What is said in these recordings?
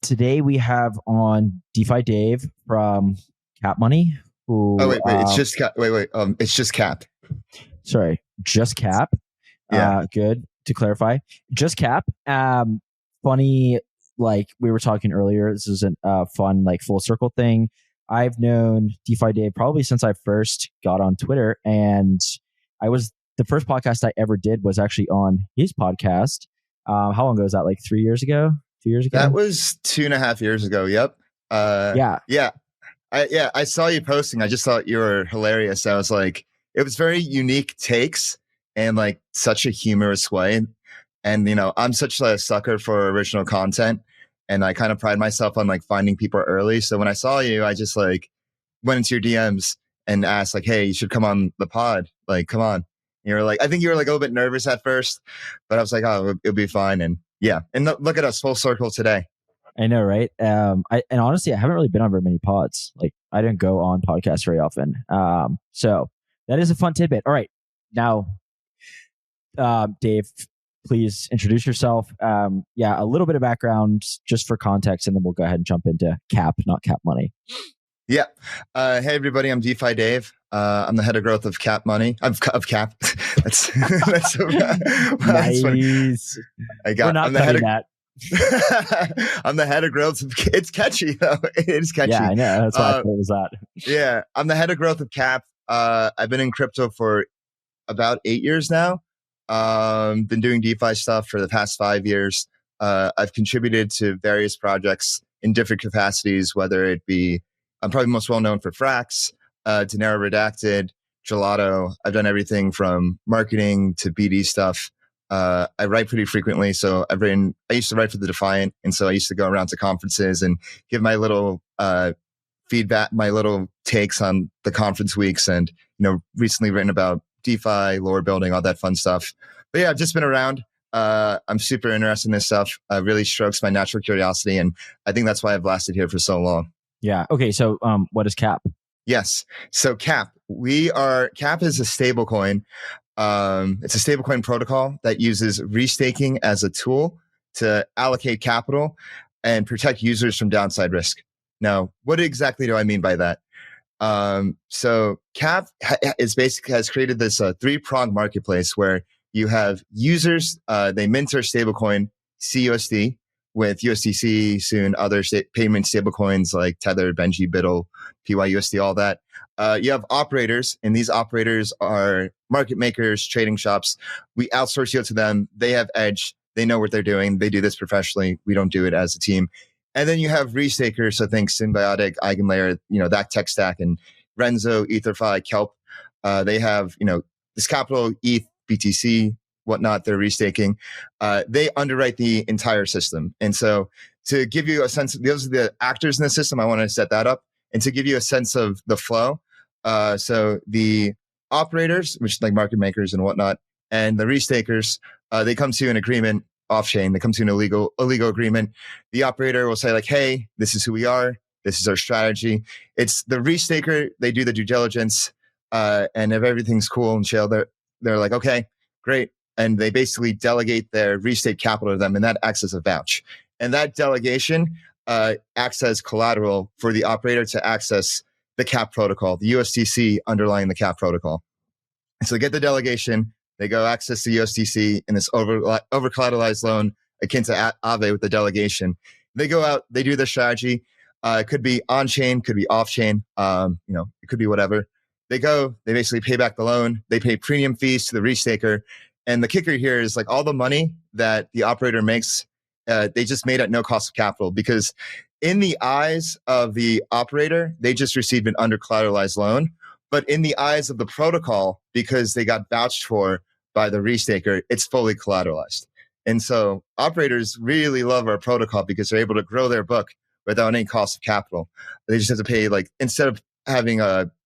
Today we have on DeFi Dave from Cap Money. Who, it's just Cap. It's just Cap. Sorry, just Cap. Yeah. Good to clarify. Just Cap. Funny, like we were talking earlier. This is a fun, like full circle thing. I've known DeFi Dave probably since I first got on Twitter, and the first podcast I ever did was actually on his podcast. How long ago was that? Like 3 years ago? 2 years ago? That was 2.5 years ago. Yep. Yeah. I saw you posting. I just thought you were hilarious. I was like, it was very unique takes and like such a humorous way. And, you know, I'm such a sucker for original content, and I kind of pride myself on like finding people early. So when I saw you, I just like went into your DMs and asked like, hey, you should come on the pod. Like, come on. You were like, I think you were like a little bit nervous at first, but I was like, oh, it'll be fine. And yeah. And look at us, full circle today. I know, right? And honestly, I haven't really been on very many pods. Like, I didn't go on podcasts very often. So that is a fun tidbit. All right. Now, Dave, please introduce yourself. A little bit of background just for context, and then we'll go ahead and jump into Cap, not Cap Money. Yeah. Hey, everybody. I'm DeFi Dave. I'm the head of growth of Cap Money. Of Cap. that's so bad. Nice. I'm the head of growth. It's catchy though. It is catchy. Yeah, I know. That's why I thought it was that. Yeah, I'm the head of growth of Cap. I've been in crypto for about 8 years now. Been doing DeFi stuff for the past 5 years. I've contributed to various projects in different capacities, whether it be, I'm probably most well known for Frax, Dinero Redacted, Gelato. I've done everything from marketing to BD stuff. I write pretty frequently. So I used to write for the Defiant. And so I used to go around to conferences and give my little feedback, my little takes on the conference weeks, and, you know, recently written about DeFi, lore building, all that fun stuff. But yeah, I've just been around. I'm super interested in this stuff. Really strokes my natural curiosity. And I think that's why I've lasted here for so long. Yeah. Okay. So what is Cap? Yes. So Cap is a stablecoin. It's a stablecoin protocol that uses restaking as a tool to allocate capital and protect users from downside risk. Now, what exactly do I mean by that? So Cap has created this three-pronged marketplace where you have users, they mint their stablecoin CUSD with USDC, soon other payment stablecoins like Tether, Benji, Biddle, PYUSD, all that. You have operators, and these operators are market makers, trading shops. We outsource you to them. They have edge. They know what they're doing. They do this professionally. We don't do it as a team. And then you have restakers. So think Symbiotic, EigenLayer, that tech stack, and Renzo, EtherFi, Kelp. They have, this capital, ETH, BTC, whatnot, they're restaking. They underwrite the entire system. And so to give you a sense, those are the actors in the system. I want to set that up. And to give you a sense of the flow. So the operators, which like market makers and whatnot, and the restakers, they come to an agreement off-chain. They come to an illegal agreement. The operator will say like, hey, this is who we are. This is our strategy. It's the restaker. They do the due diligence. And if everything's cool and chill, they're like, okay, great. And they basically delegate their restate capital to them, and that acts as a vouch. And that delegation acts as collateral for the operator to access the Cap protocol, the USDC underlying the Cap protocol. And so they get the delegation, they go access the USDC in this over collateralized loan akin to Aave with the delegation. They go out, they do their strategy. It could be on chain, could be off chain. It could be whatever. They basically pay back the loan. They pay premium fees to the restaker. And the kicker here is like all the money that the operator makes, they just made at no cost of capital, because in the eyes of the operator, they just received an under collateralized loan. But in the eyes of the protocol, because they got vouched for by the restaker, it's fully collateralized. And so operators really love our protocol because they're able to grow their book without any cost of capital. They just have to pay, like, instead of having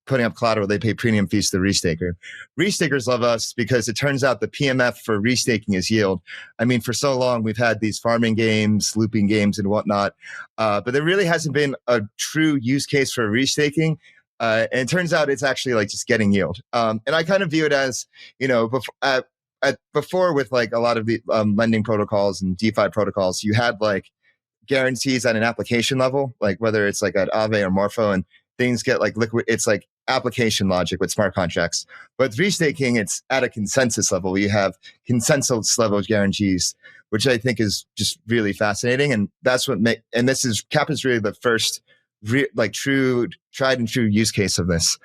putting up collateral, they pay premium fees to the restaker. Restakers love us because it turns out the PMF for restaking is yield. I mean, for so long, we've had these farming games, looping games and whatnot, but there really hasn't been a true use case for restaking. And it turns out it's actually like just getting yield. And I kind of view it as, before with like a lot of the lending protocols and DeFi protocols, you had like guarantees at an application level, like whether it's like at Aave or Morpho, and things get like liquid. It's like application logic with smart contracts. But with restaking, it's at a consensus level. You have consensus level guarantees, which I think is just really fascinating. And that's what and this is CAP is really the first like true tried and true use case of this.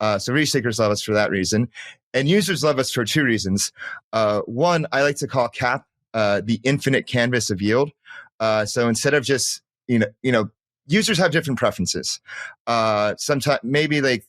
So restakers love us for that reason. And users love us for two reasons. One, I like to call CAP the infinite canvas of yield. So instead of just, users have different preferences. Sometimes maybe they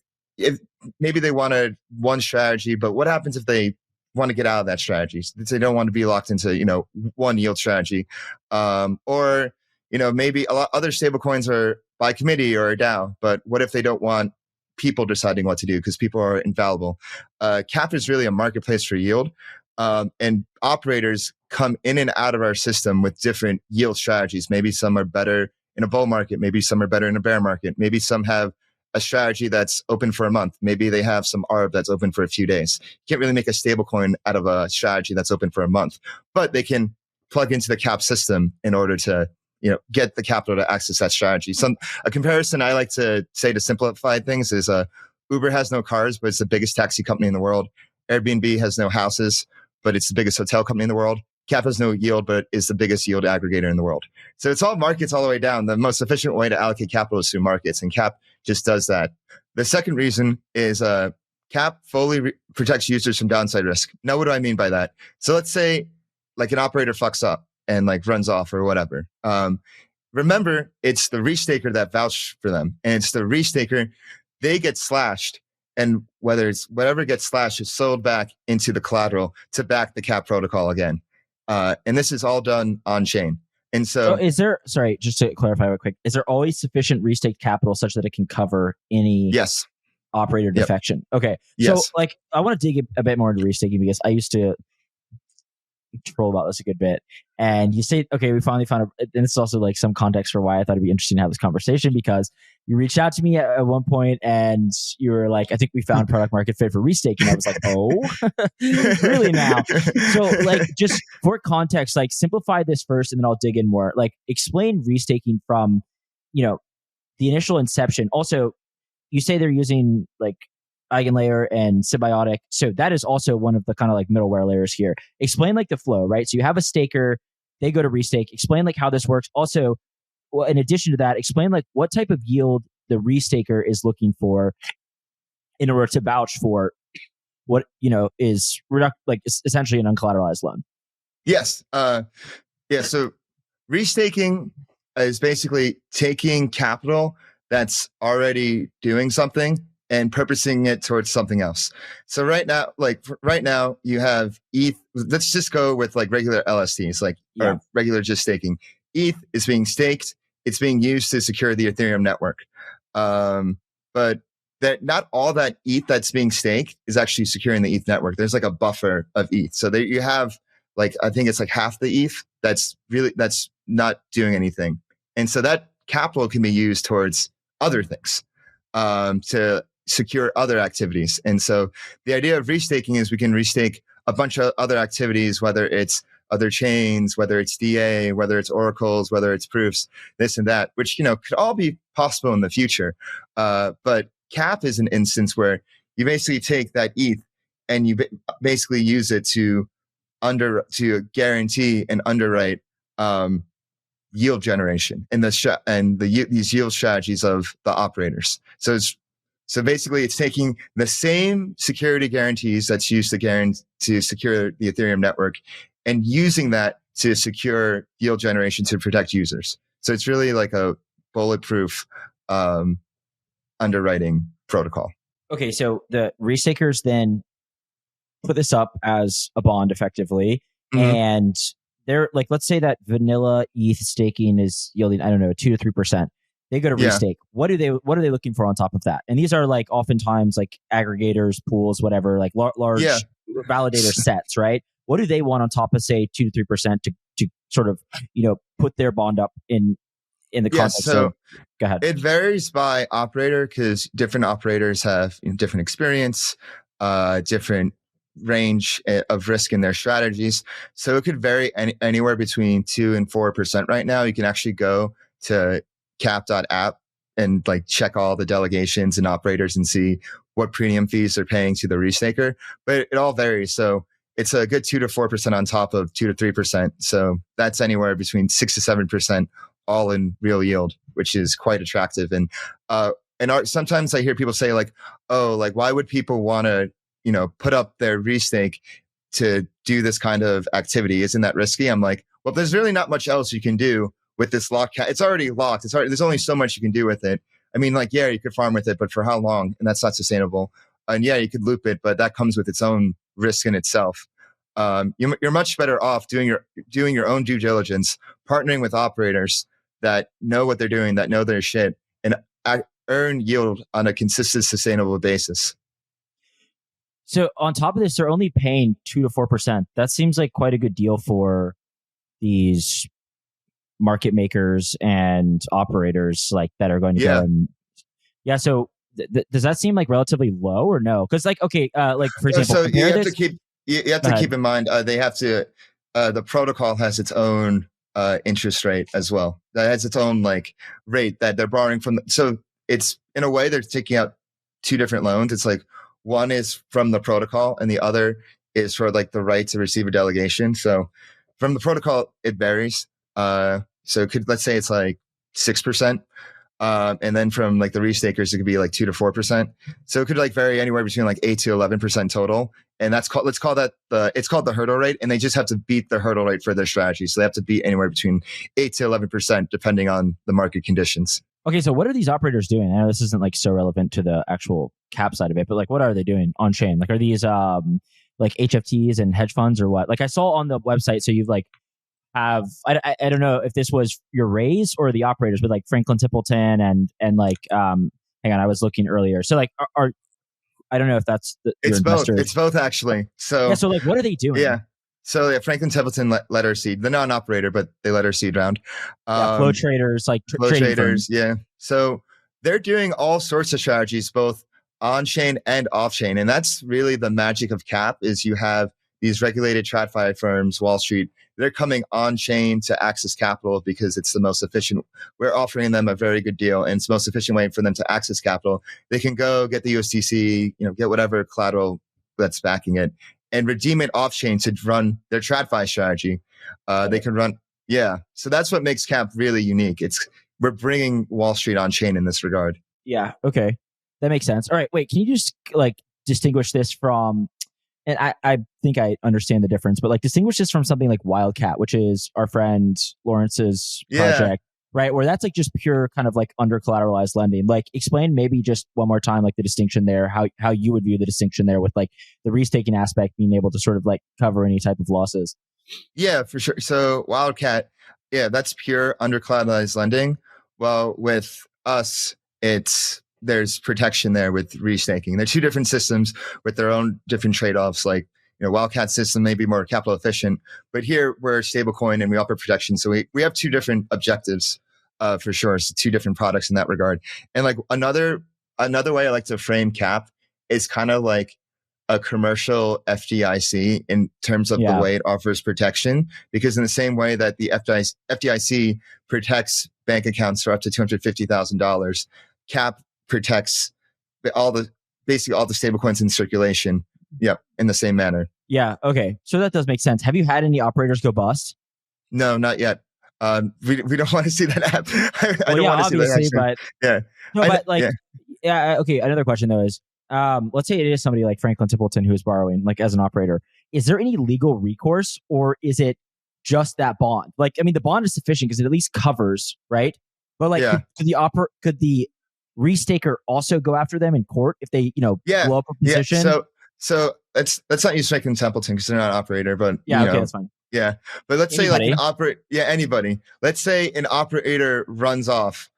want one strategy, but what happens if they want to get out of that strategy? They don't want to be locked into, one yield strategy. Or, maybe a lot other stablecoins are by committee or a DAO, but what if they don't want people deciding what to do because people are infallible? CAP is really a marketplace for yield. And operators come in and out of our system with different yield strategies. Maybe some are better in a bull market. Maybe some are better in a bear market. Maybe some have a strategy that's open for a month. Maybe they have some ARB that's open for a few days. You can't really make a stablecoin out of a strategy that's open for a month, but they can plug into the CAP system in order to get the capital to access that strategy. A comparison I like to say to simplify things is Uber has no cars, but it's the biggest taxi company in the world. Airbnb has no houses, but it's the biggest hotel company in the world. CAP has no yield, but is the biggest yield aggregator in the world. So it's all markets all the way down. The most efficient way to allocate capital is through markets, and CAP just does that. The second reason is CAP fully protects users from downside risk. Now, what do I mean by that? So let's say like an operator fucks up and like runs off or whatever. Remember, it's the restaker that vouched for them, and it's the restaker, they get slashed. And whatever gets slashed is sold back into the collateral to back the CAP protocol again. And this is all done on chain. And so is there, sorry, just to clarify real quick, is there always sufficient restaked capital such that it can cover any operator defection? Okay. So like, I want to dig a bit more into restaking because I used to troll about this a good bit. And you say, okay, we finally found and this is also like some context for why I thought it'd be interesting to have this conversation, because you reached out to me at one point and you were like, I think we found product market fit for restaking. I was like, oh, really now? So like, just for context, like simplify this first and then I'll dig in more. Like explain restaking from, the initial inception. Also, you say they're using like EigenLayer and Symbiotic. So that is also one of the kind of like middleware layers here. Explain like the flow, right? So you have a staker, they go to restake. Explain like how this works. Also, well, in addition to that, explain like what type of yield the restaker is looking for in order to vouch for what, is like essentially an uncollateralized loan. Yes. So restaking is basically taking capital that's already doing something and purposing it towards something else. So right now you have ETH. Let's just go with like regular LSTs, or regular just staking. ETH is being staked. It's being used to secure the Ethereum network. But that not all that ETH that's being staked is actually securing the ETH network. There's like a buffer of ETH. So there you have I think it's like half the ETH that's not doing anything. And so that capital can be used towards other things to secure other activities. And so the idea of restaking is we can restake a bunch of other activities, whether it's other chains, whether it's DA, whether it's oracles, whether it's proofs, this and that, which, could all be possible in the future. But CAP is an instance where you basically take that ETH and you basically use it to guarantee and underwrite yield generation in these yield strategies of the operators. So basically, it's taking the same security guarantees that's used to secure the Ethereum network and using that to secure yield generation to protect users. So it's really like a bulletproof underwriting protocol. Okay, so the restakers then put this up as a bond effectively, and they're like, let's say that vanilla ETH staking is yielding, I don't know, 2 to 3%. They go to restake. What are they looking for on top of that? And these are like oftentimes like aggregators, pools, whatever, like large validator sets, right? What do they want on top of say 2 to 3% to sort of put their bond up in the context? So go ahead. It varies by operator because different operators have different experience, different range of risk in their strategies. So it could vary anywhere between 2 and 4% right now. You can actually go to cap.app and like check all the delegations and operators and see what premium fees they're paying to the restaker. But it all varies. So it's a good 2 to 4% on top of 2 to 3%. So that's anywhere between 6 to 7% all in real yield, which is quite attractive. And sometimes I hear people say like, oh, like why would people want to, put up their restake to do this kind of activity? Isn't that risky? I'm like, well, there's really not much else you can do with this lock. It's already locked. There's only so much you can do with it. I mean, like, yeah, you could farm with it, but for how long? And that's not sustainable. And yeah, you could loop it, but that comes with its own risk in itself. You're much better off doing your own due diligence, partnering with operators that know what they're doing, that know their shit, and earn yield on a consistent, sustainable basis. So on top of this, they're only paying 2 to 4%. That seems like quite a good deal for these market makers and operators like that are going to go and so does that seem like relatively low or no? Because like, okay, like for example, so you have to keep in mind they have to the protocol has its own interest rate as well. That has its own like rate that they're borrowing from. So it's in a way they're taking out two different loans. It's like one is from the protocol and the other is for like the right to receive a delegation. So from the protocol, it varies. So let's say it's like 6%. And then from like the restakers, it could be like 2 to 4%. So it could like vary anywhere between like 8 to 11% total. And let's call that it's called the hurdle rate. And they just have to beat the hurdle rate for their strategy. So they have to beat anywhere between 8 to 11%, depending on the market conditions. Okay. So what are these operators doing? I know this isn't like so relevant to the actual cap side of it, but like, what are they doing on chain? Like, are these, like HFTs and hedge funds or what? Like I saw on the website. So you've like, I don't know if this was your raise or the operators, but like Franklin Templeton and like hang on, I was looking earlier. So like are I don't know if that's it's both. It's both actually. So yeah. So like, what are they doing? Yeah. So yeah, Franklin Templeton let her seed, the non-operator, but they let her seed round. Flow traders, like flow traders. Yeah. So they're doing all sorts of strategies, both on chain and off chain, and that's really the magic of Cap. Is you have these regulated TradFi firms, Wall Street, they're coming on chain to access capital because it's the most efficient. We're offering them a very good deal, and it's the most efficient way for them to access capital. They can go get the USDC, get whatever collateral that's backing it, and redeem it off chain to run their TradFi strategy. They can run, yeah. So that's what makes Cap really unique. We're bringing Wall Street on chain in this regard. Yeah. Okay, that makes sense. All right. Wait, can you just like distinguish this from? And I think I understand the difference, but like distinguish this from something like Wildcat, which is our friend Lawrence's project, right? Where that's like just pure kind of like under collateralized lending. Like explain maybe just one more time, like the distinction there, how you would view the distinction there with like the restaking aspect being able to sort of like cover any type of losses. Yeah, for sure. So Wildcat, that's pure under collateralized lending. Well, with us, there's protection there with restaking. They're two different systems with their own different trade-offs. Like, Wildcat system may be more capital efficient, but here we're a stablecoin and we offer protection. So we have two different objectives, for sure. So two different products in that regard. And like another way I like to frame Cap is kind of like a commercial FDIC in terms of the way it offers protection, because in the same way that the FDIC protects bank accounts for up to $250,000, Cap protects basically all the stablecoins in circulation. Yep, in the same manner. Yeah. Okay. So that does make sense. Have you had any operators go bust? No, not yet. We don't want to see that happen. I don't want to see that happen. But yeah. No, but like, okay. Another question though is, let's say it is somebody like Franklin Templeton who is borrowing, like as an operator. Is there any legal recourse, or is it just that bond? Like, I mean, the bond is sufficient because it at least covers, right? But like, could the restaker also go after them in court if they, blow up a position? So let's not use Franklin Templeton because they're not an operator, but okay, that's fine. Yeah, but let's say like anybody. Let's say an operator runs off.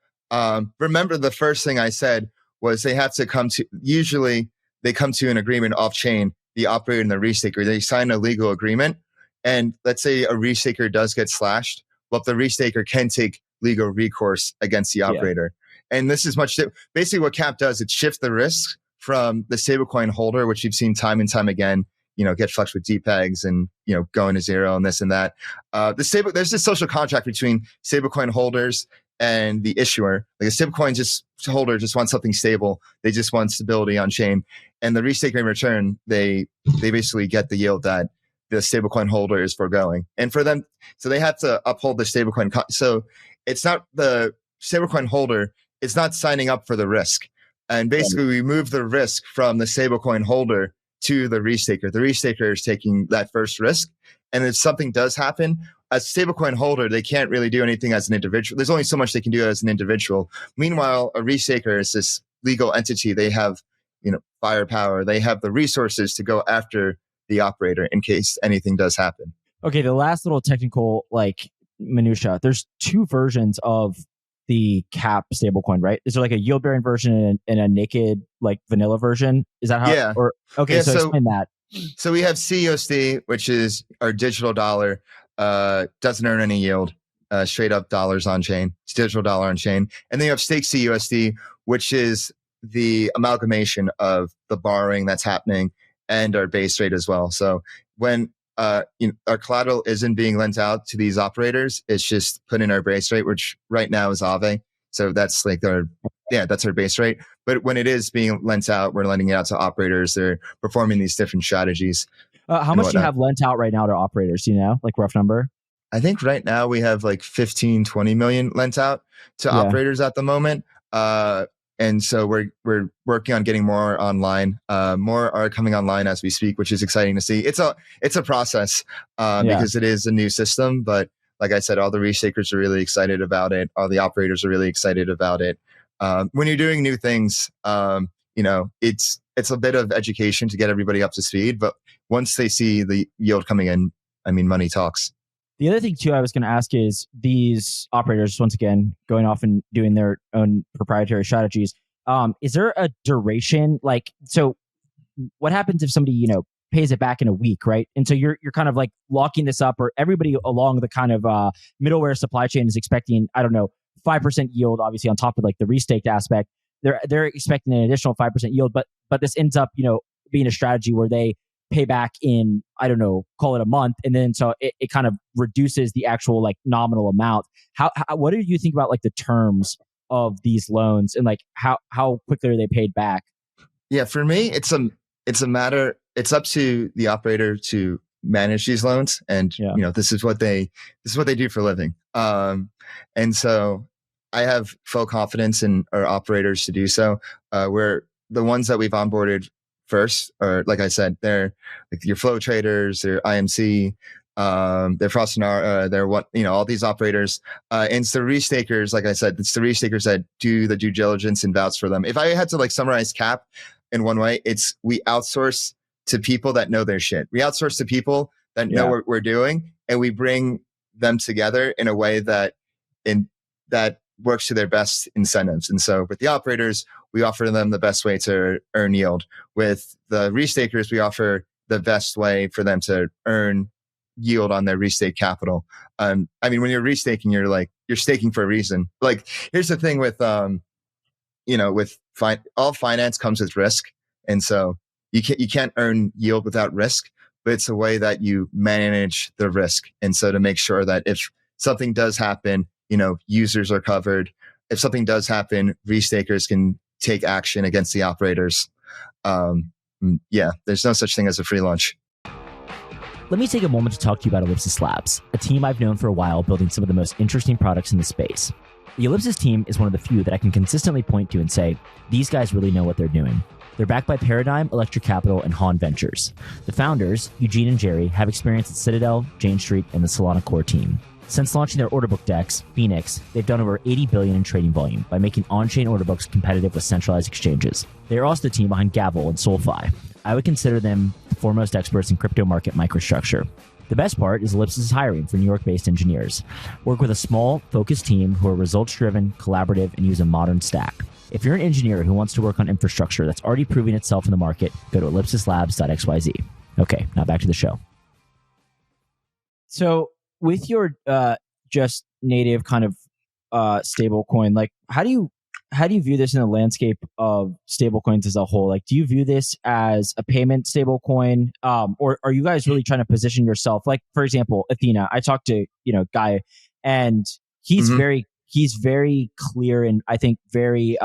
Remember the first thing I said was they have to usually they come to an agreement off chain, the operator and the restaker. They sign a legal agreement, and let's say a restaker does get slashed. Well, the restaker can take legal recourse against the operator. And this is basically what Cap does. It shifts the risk from the stablecoin holder, which you've seen time and time again, get fluxed with DPEGs and, going to zero and this and that. There's this social contract between stablecoin holders and the issuer. Like a stablecoin holder just wants something stable. They just want stability on chain. And the restaker in return, they basically get the yield that the stablecoin holder is foregoing. And for them, so they have to uphold the stablecoin. So it's not the stablecoin holder, it's not signing up for the risk. And basically we move the risk from the stablecoin holder to the restaker. The restaker is taking that first risk. And if something does happen, as a stablecoin holder, they can't really do anything as an individual. There's only so much they can do as an individual. Meanwhile, a restaker is this legal entity. They have, firepower. They have the resources to go after the operator in case anything does happen. Okay, the last little technical minutia. There's two versions of the cap stablecoin, right? Is there like a yield bearing version and a naked vanilla version? Is that how? Yeah. So explain that. So we have CUSD, which is our digital dollar, doesn't earn any yield, straight up dollars on chain. It's digital dollar on chain. And then you have stake CUSD, which is the amalgamation of the borrowing that's happening and our base rate as well. So when our collateral isn't being lent out to these operators, it's just put in our base rate, which right now is Aave. So that's that's our base rate. But when it is being lent out, we're lending it out to operators. They're performing these different strategies. How much do you have lent out right now to operators? Do you know, rough number? I think right now we have 15, 20 million lent out to operators at the moment. And so we're working on getting more online. More are coming online as we speak, which is exciting to see. It's a process because it is a new system. But like I said, all the restakers are really excited about it. All the operators are really excited about it. When you're doing new things, it's a bit of education to get everybody up to speed. But once they see the yield coming in, money talks. The other thing too, I was going to ask is these operators, once again, going off and doing their own proprietary strategies. Is there a duration? So what happens if somebody, pays it back in a week, right? And so you're kind of locking this up, or everybody along the kind of middleware supply chain is expecting, 5% yield, obviously on top of the restaked aspect. They're expecting an additional 5% yield, but this ends up, being a strategy where they pay back in, call it a month. And then so it kind of reduces the actual nominal amount. What do you think about the terms of these loans and how quickly are they paid back? Yeah, for me, it's a matter, it's up to the operator to manage these loans. And, this is what they do for a living. And so I have full confidence in our operators to do so. We're the ones that we've onboarded first, or like I said, they're your flow traders, they're IMC, they're Frostinara, they're all these operators. And it's the restakers, like I said, it's the restakers that do the due diligence and vouch for them. If I had to summarize CAP in one way, it's we outsource to people that know their shit. We outsource to people that know what we're doing, and we bring them together in a way that works to their best incentives. And so with the operators, we offer them the best way to earn yield. With the restakers, we offer the best way for them to earn yield on their restake capital. When you're restaking, you're staking for a reason. Here's the thing with, all finance comes with risk. And so you can't earn yield without risk, but it's a way that you manage the risk. And so to make sure that if something does happen, users are covered. If something does happen, restakers can take action against the operators. There's no such thing as a free lunch. Let me take a moment to talk to you about Ellipsis Labs, a team I've known for a while building some of the most interesting products in the space. The Ellipsis team is one of the few that I can consistently point to and say, these guys really know what they're doing. They're backed by Paradigm, Electric Capital, and Han Ventures. The founders, Eugene and Jerry, have experience at Citadel, Jane Street, and the Solana Core team. Since launching their order book DEX, Phoenix, they've done over $80 billion in trading volume by making on-chain order books competitive with centralized exchanges. They are also the team behind Gavel and SolFi. I would consider them the foremost experts in crypto market microstructure. The best part is Ellipsis is hiring for New York-based engineers. Work with a small, focused team who are results-driven, collaborative, and use a modern stack. If you're an engineer who wants to work on infrastructure that's already proving itself in the market, go to ellipsislabs.xyz. Okay, now back to the show. So with your just native kind of stable coin, how do you how do you view this in the landscape of stablecoins as a whole? Like, do you view this as a payment stablecoin, or are you guys really trying to position yourself? Like, for example, Athena. I talked to Guy, and he's Mhm. very clear and I think very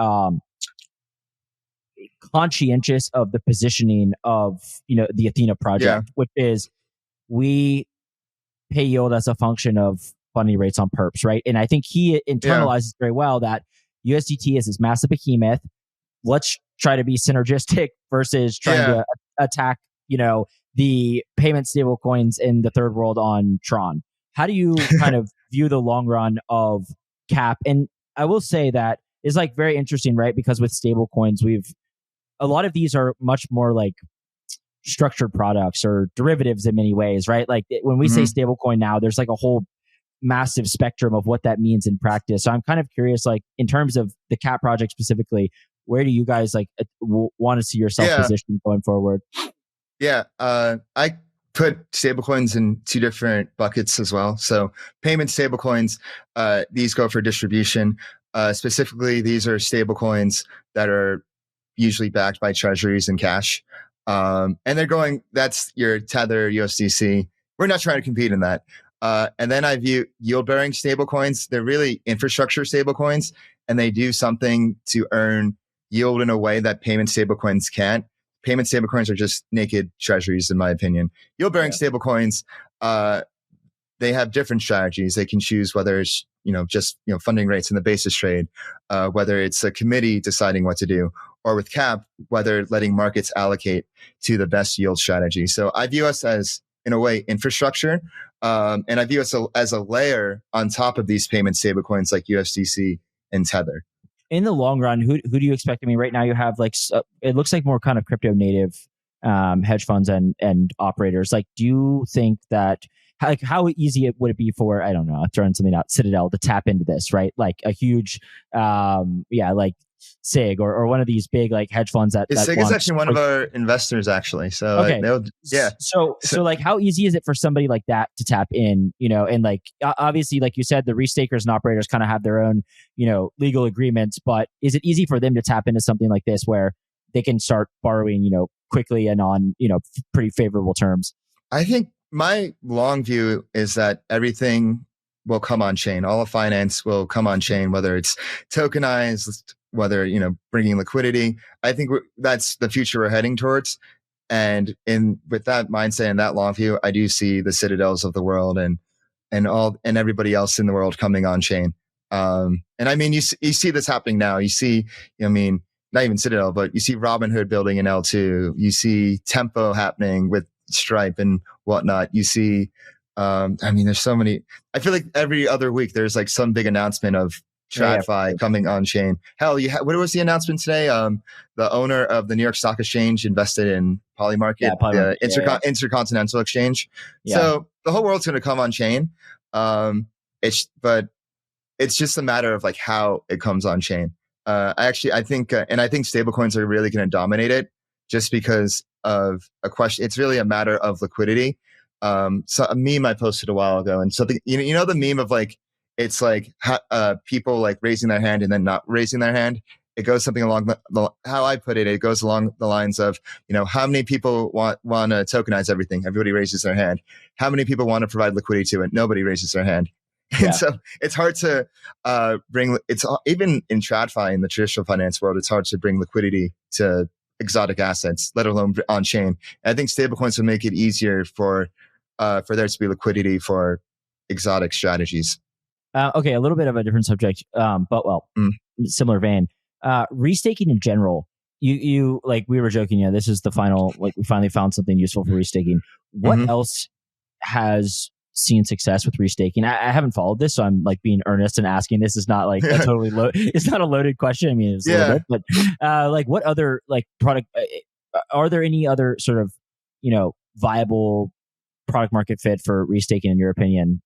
conscientious of the positioning of the Athena Yeah. project, which is we pay yield as a function of funding rates on perps, right? And I think he Yeah. internalizes very well that USDT is this massive behemoth. Let's try to be synergistic versus trying Yeah. to attack, the payment stable coins in the third world on Tron. How do you kind of view the long run of Cap? And I will say that is like very interesting, right? Because with stable coins, a lot of these are much more like structured products or derivatives in many ways, right? Like when we say Mhm. stablecoin now, there's like a whole massive spectrum of what that means in practice. So I'm kind of curious, like in terms of the Cat project specifically, where do you guys like want to see yourself Yeah. positioned going forward? Yeah. I put stablecoins in two different buckets as well. So payment stablecoins, these go for distribution. Specifically, these are stablecoins that are usually backed by treasuries and cash. And they're going, that's your Tether, USDC. We're not trying to compete in that. And then I view yield bearing stablecoins. They're really infrastructure stablecoins, and they do something to earn yield in a way that payment stablecoins can't. Payment stablecoins are just naked treasuries, in my opinion. Yield bearing stablecoins, they have different strategies. They can choose whether it's just funding rates in the basis trade, whether it's a committee deciding what to do, or with Cap, whether letting markets allocate to the best yield strategy. So I view us as, in a way, infrastructure, and I view us as a layer on top of these payment stablecoins like USDC and Tether. In the long run, who do you expect? I mean, right now you have like it looks like more kind of crypto native hedge funds and operators. Like, do you think that like how easy would it be for, I don't know, throwing something out, Citadel to tap into this, right? Like a huge like SIG or one of these big like hedge funds that SIG is launch, actually one of our investors, actually. So okay. yeah. So like how easy is it for somebody like that to tap in, and like obviously, like you said, the restakers and operators kind of have their own, legal agreements, but is it easy for them to tap into something like this where they can start borrowing, quickly and on, pretty favorable terms? I think my long view is that everything will come on chain. All of finance will come on chain, whether it's tokenized, whether, bringing liquidity. I think that's the future we're heading towards. And with that mindset and that long view, I do see the Citadels of the world and everybody else in the world coming on chain. And I mean, you see this happening now. You see, not even Citadel, but you see Robinhood building an L2. You see Tempo happening with Stripe and whatnot. You see, there's so many. I feel like every other week there's like some big announcement of TradFi coming on chain. Hell, what was the announcement today? The owner of the New York Stock Exchange invested in Polymarket, the Intercontinental Exchange. Yeah. So the whole world's going to come on chain. But it's just a matter of like how it comes on chain. I think stablecoins are really going to dominate it just because of a question. It's really a matter of liquidity. So a meme I posted a while ago, and so the meme of like, it's like people like raising their hand and then not raising their hand. It goes something along how I put it. It goes along the lines of, how many people want to tokenize everything? Everybody raises their hand. How many people want to provide liquidity to it? Nobody raises their hand. Yeah. And so it's hard to even in TradFi, in the traditional finance world, it's hard to bring liquidity to exotic assets, let alone on chain. And I think stablecoins will make it easier for there to be liquidity for exotic strategies. Okay, a little bit of a different subject, but similar vein. Restaking in general, you like we were joking, this is the final, like we finally found something useful for restaking. What else has seen success with restaking? I haven't followed this, so I'm like being earnest and asking. This is not like a totally it's not a loaded question. I mean, it's a little bit, but like what other like product, are there any other sort of, viable product market fit for restaking in your opinion?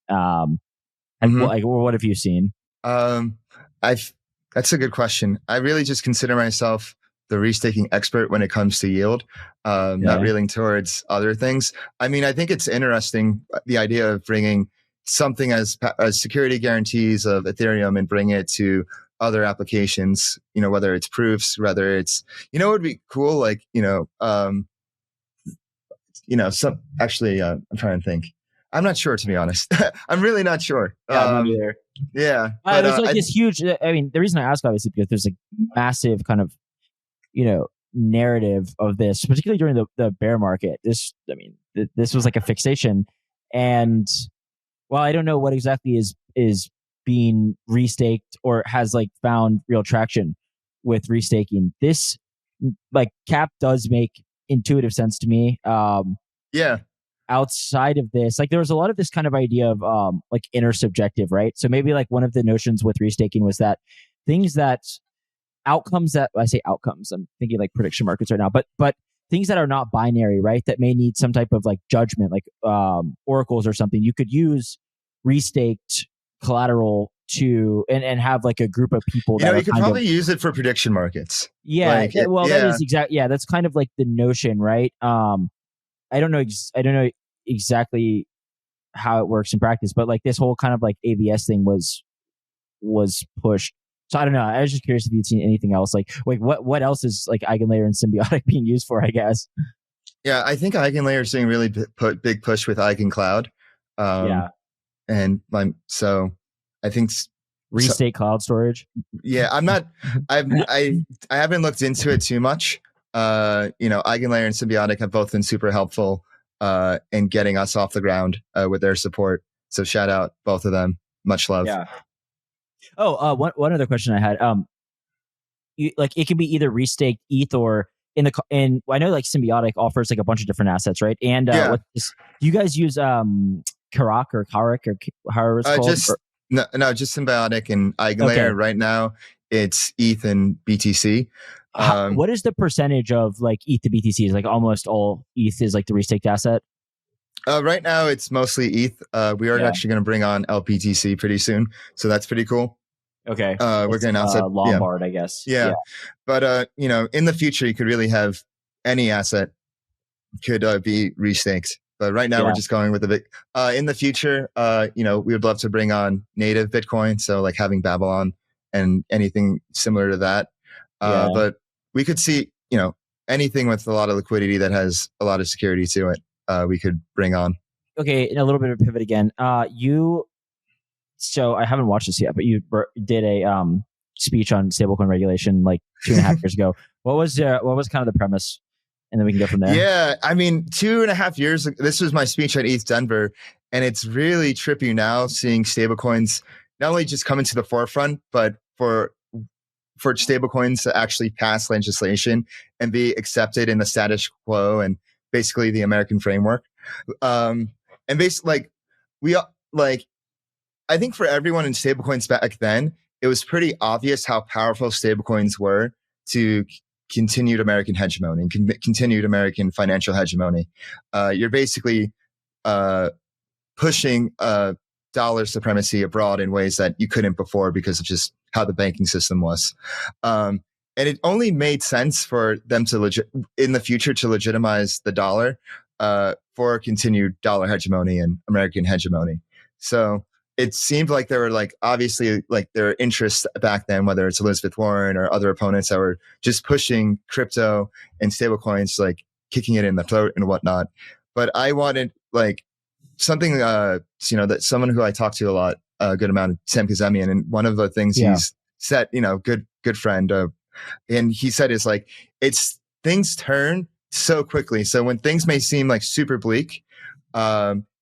And what have you seen? That's a good question. I really just consider myself the restaking expert when it comes to yield, not reeling towards other things. I mean, I think it's interesting, the idea of bringing something as security guarantees of Ethereum and bring it to other applications, whether it's proofs, whether it's, it would be cool. Like, some actually, I'm trying to think. I'm not sure, to be honest. I'm really not sure. Yeah, I'm not either. Yeah. But there's like this huge, I mean, the reason I ask obviously because there's a massive kind of, narrative of this, particularly during the bear market. This was like a fixation. And while I don't know what exactly is being restaked or has like found real traction with restaking, this like cap does make intuitive sense to me. Yeah. Outside of this, like there was a lot of this kind of idea of like intersubjective, right? So maybe like one of the notions with restaking was that things that outcomes that I say outcomes, I'm thinking like prediction markets right now, but things that are not binary, right? That may need some type of like judgment, like oracles or something. You could use restaked collateral to and have like a group of people that you could probably use it for prediction markets. Yeah. Like, that is exact. Yeah, that's kind of like the notion, right? I don't know exactly how it works in practice, but like this whole kind of like ABS thing was pushed. So I don't know. I was just curious if you'd seen anything else. Like what else is like EigenLayer and Symbiotic being used for, I guess? Yeah, I think EigenLayer is doing really big push with EigenCloud. And so I think restate cloud storage. Yeah, I haven't looked into it too much. EigenLayer and Symbiotic have both been super helpful in getting us off the ground with their support. So shout out both of them. Much love. Yeah. Oh, one other question I had. Like it can be either restaked ETH or I know like Symbiotic offers like a bunch of different assets, right? And do you guys use Karak or however it's called? Just Symbiotic and EigenLayer. Right now it's ETH and BTC. What is the percentage of like ETH to BTC? Is like almost all ETH is like the restaked asset? Right now it's mostly ETH. We are actually going to bring on LPTC pretty soon, so that's pretty cool. Okay, we're going to announce that Lombard, I guess. Yeah. But in the future, you could really have any asset could be restaked. But right now, we're just going with the big. In the future, we would love to bring on native Bitcoin, so like having Babylon and anything similar to that. But we could see, anything with a lot of liquidity that has a lot of security to it. We could bring on. Okay, in a little bit of a pivot again. So I haven't watched this yet, but you did a speech on stablecoin regulation like 2.5 years ago. What was kind of the premise? And then we can go from there. Yeah, I mean, 2.5 years ago, this was my speech at ETH Denver, and it's really trippy now seeing stablecoins not only just come into the forefront, but for stablecoins to actually pass legislation and be accepted in the status quo and basically the American framework. And basically, I think for everyone in stablecoins back then, it was pretty obvious how powerful stablecoins were to continued American hegemony and continued American financial hegemony. You're basically pushing dollar supremacy abroad in ways that you couldn't before because of just how the banking system was. And it only made sense for them to in the future to legitimize the dollar for continued dollar hegemony and American hegemony. So it seemed like there were obviously there were interests back then, whether it's Elizabeth Warren or other opponents that were just pushing crypto and stablecoins, kicking it in the throat and whatnot. But I wanted something, that someone who I talk to a lot, a good amount, Sam Kazemian, and one of the things he's said, good friend, and he said is it's things turn so quickly. So when things may seem super bleak,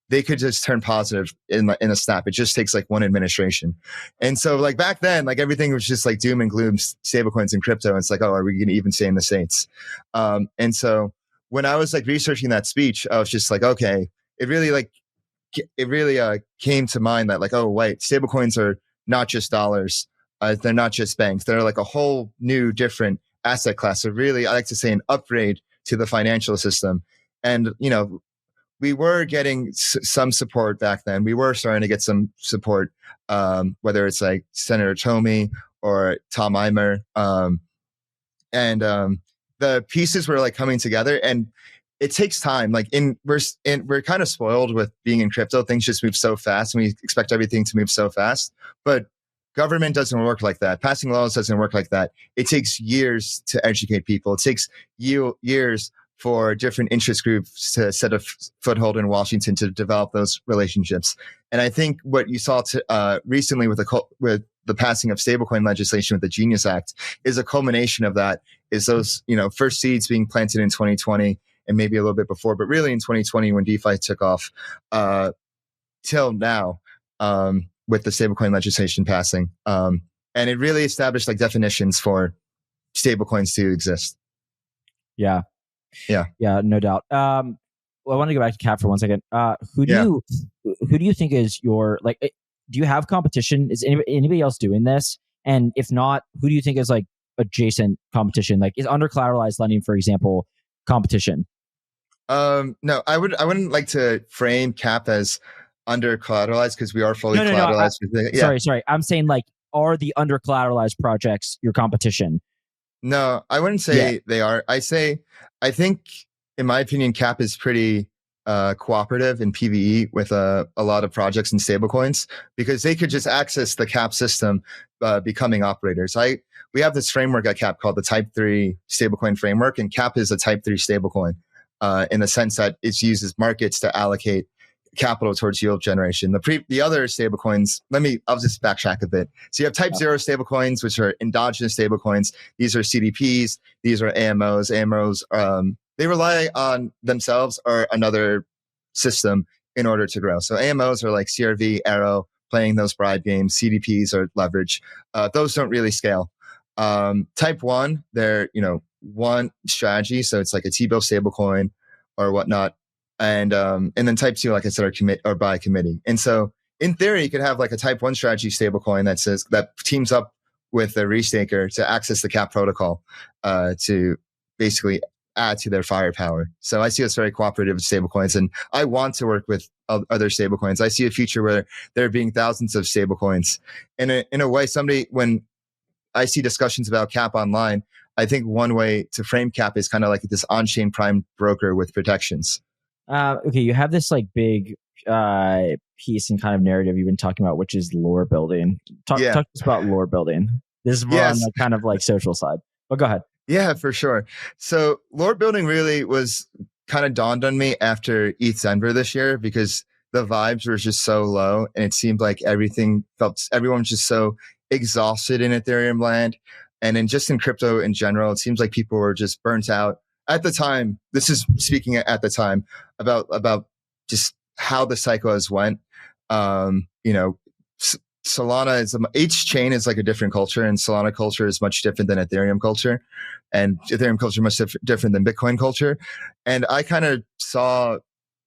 they could just turn positive in a snap. It just takes one administration. And so back then, everything was just doom and gloom, stablecoins and crypto. And it's oh, are we going to even stay in the States? And so when I was researching that speech, I was just okay, it really came to mind that oh, wait, stablecoins are not just dollars. They're not just banks. They're a whole new different asset class. So really, I like to say an upgrade to the financial system. And, we were getting some support back then. We were starting to get some support, whether it's Senator Tomey or Tom Eimer. And the pieces were coming together, and it takes time. We're kind of spoiled with being in crypto. Things just move so fast, and we expect everything to move so fast. But Government doesn't work like that. Passing laws doesn't work like that. It takes years to educate people. It takes years for different interest groups to set a foothold in Washington to develop those relationships. And I think what you saw recently with the passing of stablecoin legislation with the Genius Act is a culmination of that. Is those first seeds being planted in 2020 and maybe a little bit before, but really in 2020 when DeFi took off, till now, with the stablecoin legislation passing, and it really established like definitions for stablecoins to exist. Yeah, no doubt. Well, I want to go back to Cap for 1 second. Who do you think is your like? Do you have competition? Is anybody else doing this? And if not, who do you think is like adjacent competition? Like, is under collateralized lending, for example, competition? No, I wouldn't like to frame Cap as under collateralized because we are fully collateralized. Sorry. I'm saying like, are the under collateralized projects your competition? No, I wouldn't say they are. I think, in my opinion, Cap is pretty cooperative in PvE with a lot of projects and stablecoins because they could just access the Cap system, becoming operators. We have this framework at Cap called the Type 3 stablecoin framework, and Cap is a Type 3 stablecoin in the sense that it uses markets to allocate capital towards yield generation. The other stablecoins, I'll just backtrack a bit. So you have Type 0 stablecoins, which are endogenous stablecoins. These are CDPs. These are AMOs. AMOs, they rely on themselves or another system in order to grow. So AMOs are like CRV, Arrow, playing those bribe games. CDPs are leverage. Those don't really scale. Type 1, they're, one strategy. So it's like a T-bill stablecoin or whatnot. And then Type 2, like I said, are by committee. And so in theory, you could have like a Type 1 strategy stablecoin that teams up with a restaker to access the Cap protocol, to basically add to their firepower. So I see us very cooperative with stablecoins, and I want to work with other stablecoins. I see a future where there being thousands of stablecoins. In a way, when I see discussions about Cap online, I think one way to frame Cap is kind of like this on-chain prime broker with protections. Okay, you have this like big piece and kind of narrative you've been talking about, which is lore building. Talk to us about lore building. This is more on the kind of like social side. But go ahead. Yeah, for sure. So lore building really was kind of dawned on me after ETH Denver this year because the vibes were just so low and it seemed like everyone was just so exhausted in Ethereum land. And in crypto in general, it seems like people were just burnt out. At the time, this is speaking at the time about just how the cycle has went. Solana each chain is like a different culture, and Solana culture is much different than Ethereum culture, and Ethereum culture much different than Bitcoin culture. And I kind of saw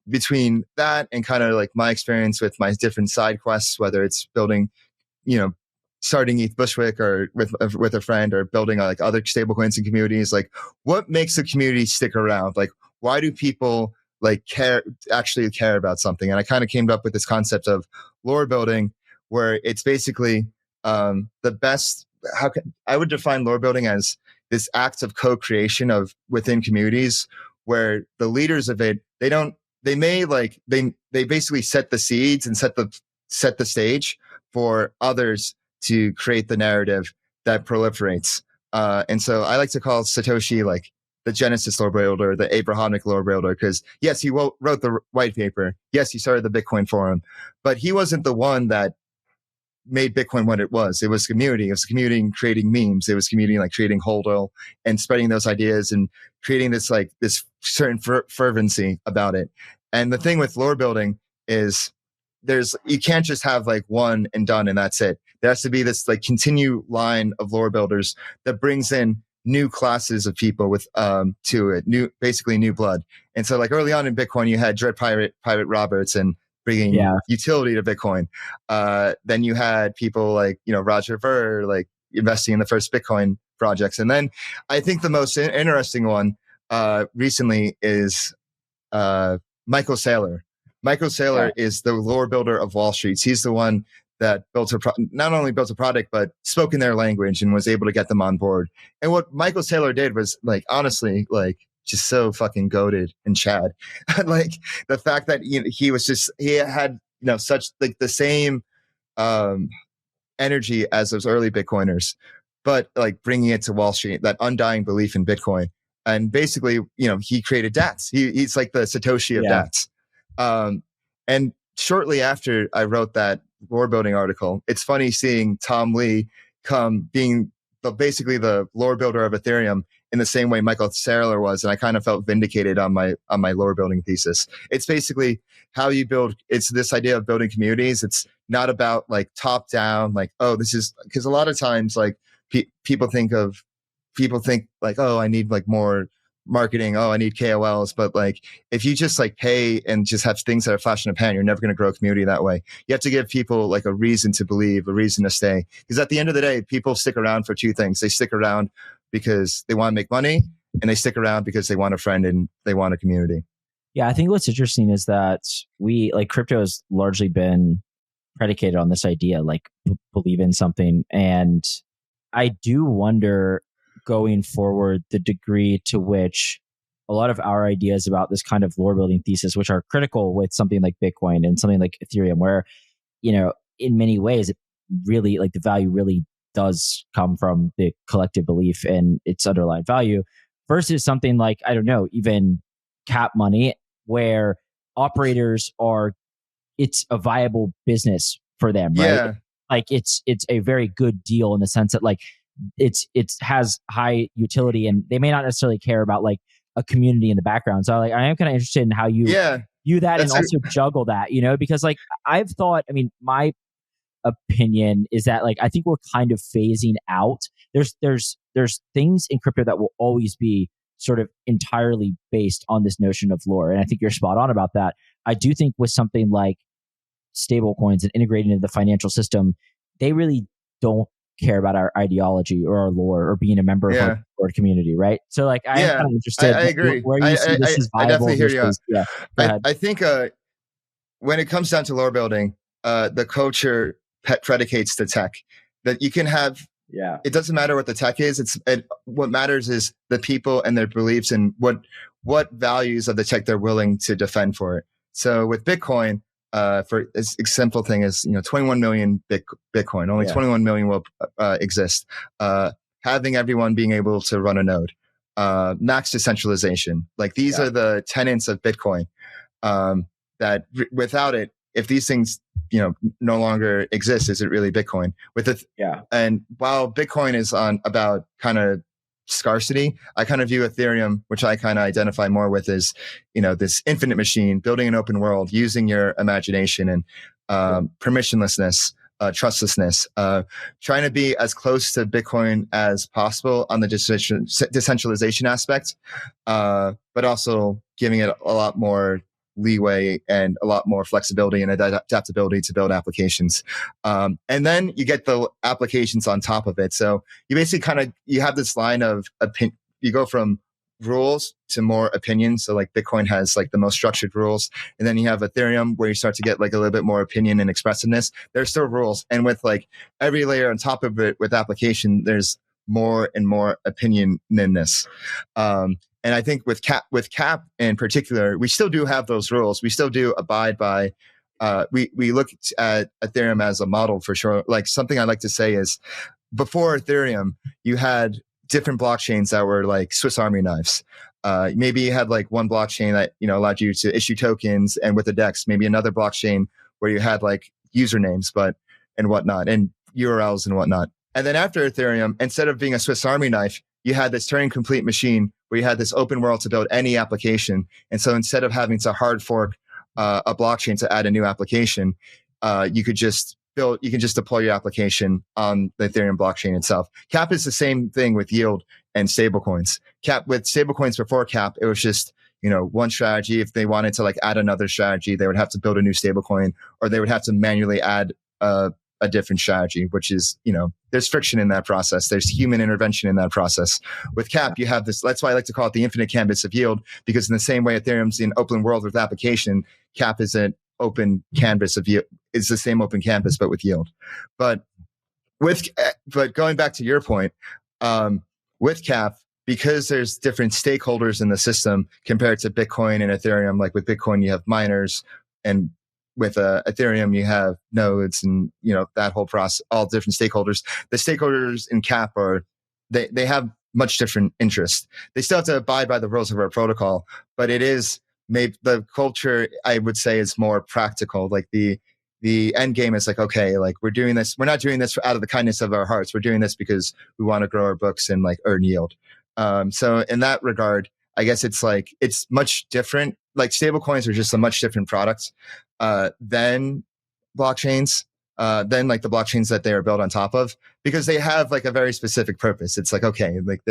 between that and kind of like my experience with my different side quests, whether it's building, starting ETH Bushwick or with a friend or building like other stablecoins and communities, like what makes the community stick around? Like, why do people like actually care about something? And I kind of came up with this concept of lore building, where it's basically the best. I would define lore building as this act of co-creation within communities, where the leaders of it, they basically set the seeds and set the stage for others to create the narrative that proliferates. And so I like to call Satoshi like the Genesis lore builder, the Abrahamic lore builder, because yes, he wrote the white paper. Yes, he started the Bitcoin forum, but he wasn't the one that made Bitcoin what it was. It was community. It was community creating memes. It was community like creating hodl and spreading those ideas and creating this certain fervency about it. And the thing with lore building is you can't just have like one and done and that's it. There has to be this like continue line of lore builders that brings in new classes of people with to it, basically new blood. And so like early on in Bitcoin, you had Dread Pirate Roberts and bringing utility to Bitcoin. Then you had people like, Roger Ver, like investing in the first Bitcoin projects. And then I think the most interesting one recently is Michael Saylor. Michael Saylor is the lore builder of Wall Street. He's the one that not only built a product, but spoke in their language and was able to get them on board. And what Michael Saylor did was like, honestly, like just so fucking goated and Chad. Like the fact that he had, such like the same energy as those early Bitcoiners, but like bringing it to Wall Street, that undying belief in Bitcoin. And basically, he created DATs. He's like the Satoshi of DATs. And shortly after I wrote that lore building article, it's funny seeing Tom Lee come being basically the lore builder of Ethereum in the same way Michael Saylor was. And I kind of felt vindicated on my lore building thesis. It's basically how you build. It's this idea of building communities. It's not about like top down, like, oh, this is, because a lot of times like people think like, oh, I need like more marketing. Oh, I need KOLs. But like, if you just like pay and just have things that are flash in the pan, you're never going to grow a community that way. You have to give people like a reason to believe, a reason to stay. Because at the end of the day, people stick around for two things. They stick around because they want to make money, and they stick around because they want a friend and they want a community. Yeah, I think what's interesting is that crypto has largely been predicated on this idea, like believe in something. And I do wonder going forward the degree to which a lot of our ideas about this kind of lore building thesis, which are critical with something like Bitcoin and something like Ethereum, where, in many ways, it really, like, the value really does come from the collective belief in its underlying value, versus something like, I don't know, even cap money, where operators it's a viable business for them, right? Yeah. Like it's a very good deal in the sense that like it has high utility, and they may not necessarily care about like a community in the background. So like I am kind of interested in how you view that and also juggle that, because like I've thought, I mean, my opinion is that like I think we're kind of phasing out. There's things in crypto that will always be sort of entirely based on this notion of lore, and I think you're spot on about that. I do think with something like stable coins and integrating into the financial system, they really don't care about our ideology or our lore or being a member of our community, right? So like I am kind of interested. I agree. Where you see this is viable. I definitely hear you. Yeah, I think when it comes down to lore building, the culture predicates the tech. That you can have. Yeah. It doesn't matter what the tech is. What matters is the people and their beliefs and what values of the tech they're willing to defend for it. So with Bitcoin, for a simple thing is 21 million Bitcoin, only 21 million will exist. Having everyone being able to run a node, max decentralization, like these are the tenets of Bitcoin. That without it, if these things no longer exist, is it really Bitcoin? And while Bitcoin is about kind of scarcity, I kind of view Ethereum, which I kind of identify more with, as this infinite machine, building an open world, using your imagination and permissionlessness, trustlessness, trying to be as close to Bitcoin as possible on the decentralization aspect, but also giving it a lot more leeway and a lot more flexibility and adaptability to build applications. And then you get the applications on top of it. So you basically you have this line of you go from rules to more opinions. So like Bitcoin has like the most structured rules. And then you have Ethereum where you start to get like a little bit more opinion and expressiveness. There's still rules. And with like every layer on top of it with application, there's more and more opinionness. And I think with cap in particular, we still do have those rules. We still do abide by. We look at Ethereum as a model for sure. Like something I like to say is, before Ethereum, you had different blockchains that were like Swiss Army knives. Maybe you had like one blockchain that allowed you to issue tokens, and with a DEX, maybe another blockchain where you had like usernames, and whatnot, and URLs and whatnot. And then after Ethereum, instead of being a Swiss Army knife, you had this Turing complete machine where you had this open world to build any application. And so instead of having to hard fork a blockchain to add a new application, you can just deploy your application on the Ethereum blockchain itself. Cap is the same thing with yield and stablecoins. Cap with stablecoins before Cap, it was just one strategy. If they wanted to like add another strategy, they would have to build a new stablecoin, or they would have to manually add a different strategy, which is, there's friction in that process. There's human intervention in that process. With Cap, you have this, that's why I like to call it the infinite canvas of yield, because in the same way Ethereum's an open world with application, Cap is an open canvas of yield. It's the same open canvas, but with yield. But going back to your point, with Cap, because there's different stakeholders in the system compared to Bitcoin and Ethereum, like with Bitcoin, you have miners and with Ethereum, you have nodes and, that whole process, all different stakeholders. The stakeholders in CAP they have much different interests. They still have to abide by the rules of our protocol, but it is maybe the culture, I would say, is more practical. Like the end game is like, okay, like we're doing this. We're not doing this out of the kindness of our hearts. We're doing this because we want to grow our books and like earn yield. So in that regard, I guess it's much different. Like stablecoins are just a much different product than blockchains, than like the blockchains that they are built on top of, because they have like a very specific purpose. It's like, okay, like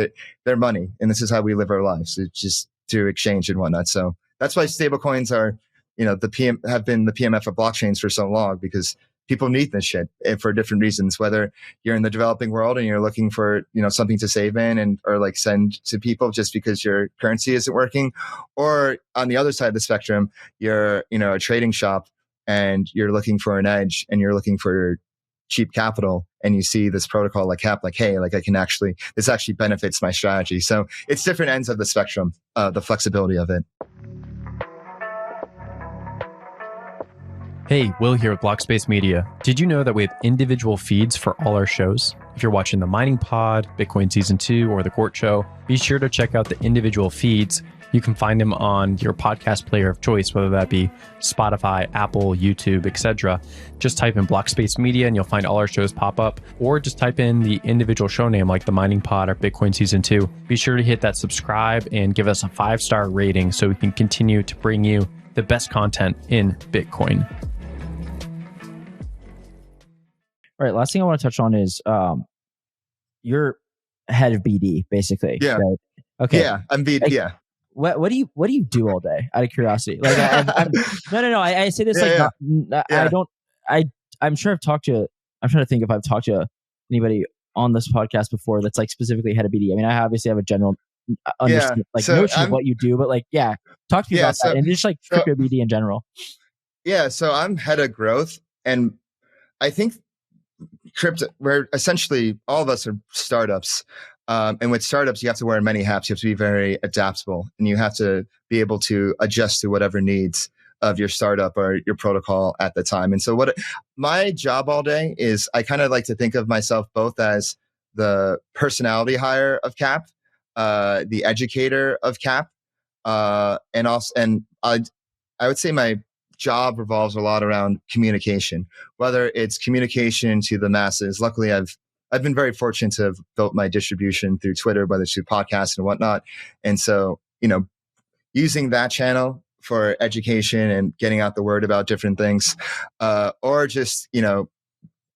they're money, and this is how we live our lives. It's just through exchange and whatnot. So that's why stablecoins are, have been the PMF of blockchains for so long, because people need this shit for different reasons, whether you're in the developing world and you're looking for, something to save in or like send to people just because your currency isn't working, or on the other side of the spectrum, you're, a trading shop and you're looking for an edge and you're looking for cheap capital, and you see this protocol like CAP, like, hey, like this actually benefits my strategy. So it's different ends of the spectrum, the flexibility of it. Hey, Will here with Blockspace Media. Did you know that we have individual feeds for all our shows? If you're watching the Mining Pod, Bitcoin Season 2, or the Gwarts Show, be sure to check out the individual feeds. You can find them on your podcast player of choice, whether that be Spotify, Apple, YouTube, etc. Just type in Blockspace Media and you'll find all our shows pop up, or just type in the individual show name like the Mining Pod or Bitcoin Season 2. Be sure to hit that subscribe and give us a 5-star rating so we can continue to bring you the best content in Bitcoin. All right, last thing I want to touch on is you're head of BD, basically. Yeah. Right? Okay. Yeah, I'm BD. Like, yeah. What do you do all day? Out of curiosity, like no. I say this I don't. I'm sure I've talked to. I'm trying to think if I've talked to anybody on this podcast before that's like specifically head of BD. I mean, I obviously have a general notion of what you do, but talk to me about that and just crypto BD in general. Yeah, so I'm head of growth, and I think crypto, where essentially all of us are startups. And with startups, you have to wear many hats. You have to be very adaptable, and you have to be able to adjust to whatever needs of your startup or your protocol at the time. And so my job all day is, I kind of like to think of myself both as the personality hire of CAP, the educator of CAP, and I would say my job revolves a lot around communication, whether it's communication to the masses. Luckily, I've been very fortunate to have built my distribution through Twitter, whether it's through podcasts and whatnot. And so, using that channel for education and getting out the word about different things, or just,